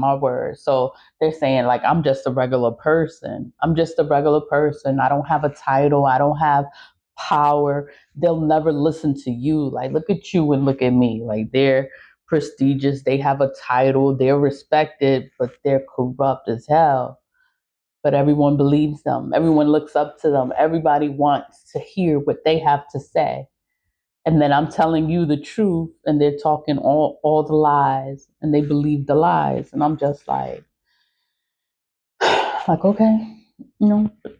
my word. So they're saying like, I'm just a regular person. I'm just a regular person. I don't have a title. I don't have power. They'll never listen to you. Like, look at you and look at me. Like, they're prestigious. They have a title. They're respected, but they're corrupt as hell. But everyone believes them. Everyone looks up to them. Everybody wants to hear what they have to say. And then I'm telling you the truth, and they're talking all the lies, and they believe the lies. And I'm just like, okay,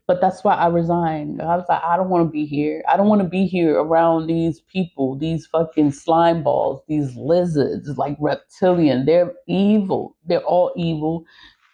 but that's why I resigned. I was like, I don't want to be here. I don't want to be here around these people, these fucking slime balls, these lizards, like reptilian. They're evil. They're all evil.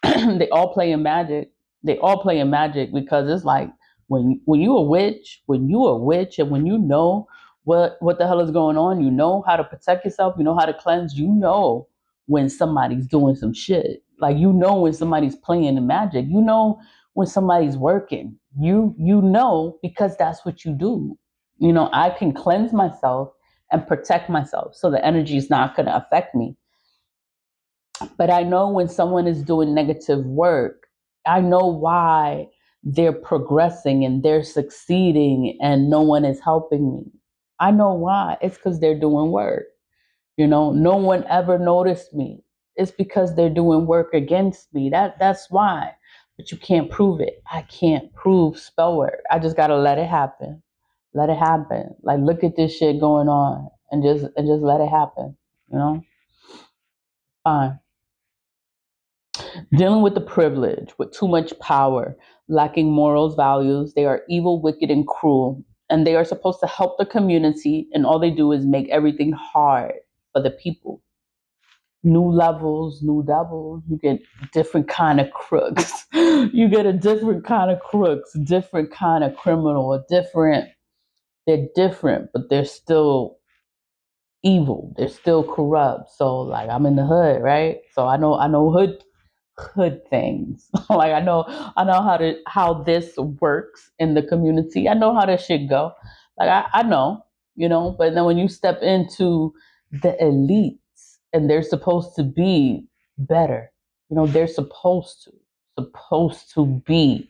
They all play in magic. They all play in magic because it's like when you a witch, and when you know what the hell is going on, you know how to protect yourself, you know how to cleanse, you know when somebody's doing some shit. Like, you know when somebody's playing the magic. You know when somebody's working. You know, because that's what you do. I can cleanse myself and protect myself so the energy is not going to affect me. But I know when someone is doing negative work, I know why they're progressing and they're succeeding and no one is helping me. I know why. It's because they're doing work. No one ever noticed me. It's because they're doing work against me. That's why. But you can't prove it. I can't prove spell work. I just gotta let it happen. Let it happen. Like, look at this shit going on and just let it happen. Fine. Dealing with the privilege, with too much power, lacking morals, values, they are evil, wicked, and cruel. And they are supposed to help the community, and all they do is make everything hard for the people. New levels, new devils. You get different kind of crooks. You get a different kind of crooks, different kind of criminal, they're different, but they're still evil. They're still corrupt. So like, I'm in the hood, right? So I know hood things. Like, I know how this works in the community. I know how this shit go. Like, I know, but then when you step into the elites, and they're supposed to be better, they're supposed to be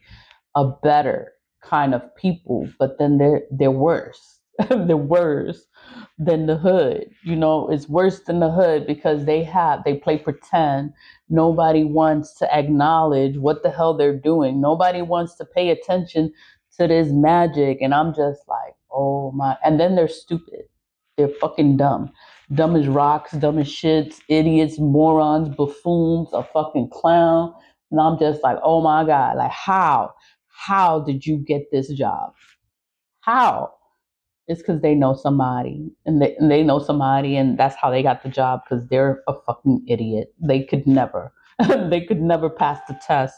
a better kind of people, but then they're worse. They're worse than the hood. It's worse than the hood because they play pretend. Nobody wants to acknowledge what the hell they're doing. Nobody wants to pay attention to this magic. And I'm just like, oh my. And then they're stupid. They're fucking dumb. Dumb as rocks, dumb as shits, idiots, morons, buffoons, a fucking clown. And I'm just like, oh my God, like, how did you get this job? How? It's because they know somebody, and they know somebody, and that's how they got the job, because they're a fucking idiot. They could never, they could never pass the test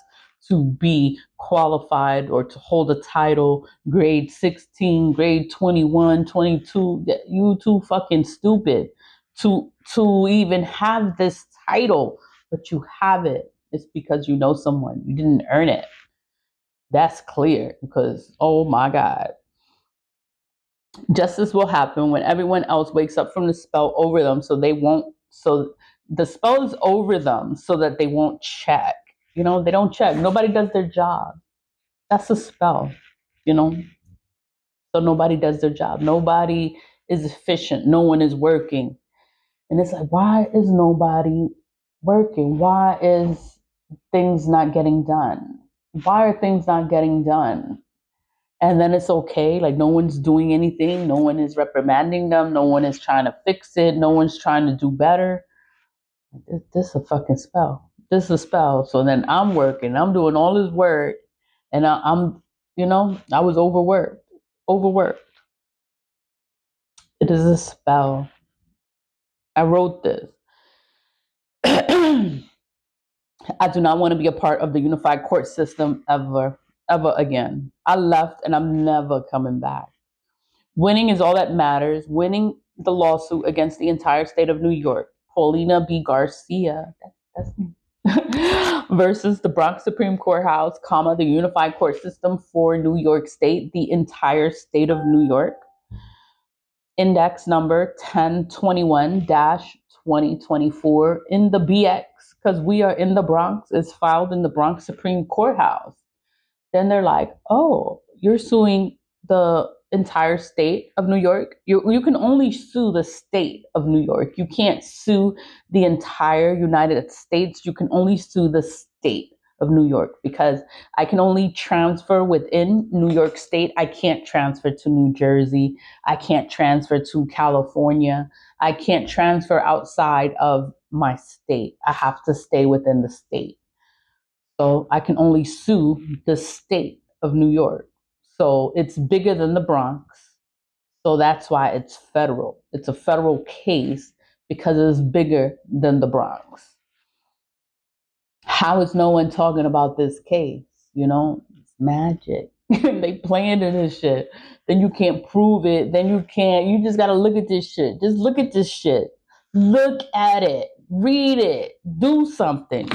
to be qualified or to hold a title, grade 16, grade 21, 22. You too fucking stupid to even have this title, but you have it. It's because you know someone. You didn't earn it. That's clear, because, oh my God. Justice will happen when everyone else wakes up from the spell over them, so the spell is over them so that they won't check. They don't check. Nobody does their job. That's a spell, you know? So nobody does their job. Nobody is efficient. No one is working. And it's like, why is nobody working? Why is things not getting done? Why are things not getting done? And then it's okay. Like, no one's doing anything. No one is reprimanding them. No one is trying to fix it. No one's trying to do better. This is a fucking spell. This is a spell. So then I'm working. I'm doing all this work. And I was overworked. Overworked. It is a spell. I wrote this. I do not want to be a part of the unified court system ever again. I left and I'm never coming back. Winning is all that matters. Winning the lawsuit against the entire state of New York. Paulina B Garcia, that's me, versus the Bronx Supreme Courthouse, the unified court system for New York State, the entire state of New York. Index number 1021-2024 in the BX because we are in the Bronx. It's filed in the Bronx Supreme Courthouse. Then they're like, oh, you're suing the entire state of New York. You can only sue the state of New York. You can't sue the entire United States. You can only sue the state of New York because I can only transfer within New York State. I can't transfer to New Jersey. I can't transfer to California. I can't transfer outside of my state. I have to stay within the state. So I can only sue the state of New York. So it's bigger than the Bronx. So that's why it's federal. It's a federal case because it's bigger than the Bronx. How is no one talking about this case? You know, it's magic. They playing in this shit. Then you can't prove it. Then you can't. You just gotta look at this shit. Just look at this shit. Look at it. Read it. Do something.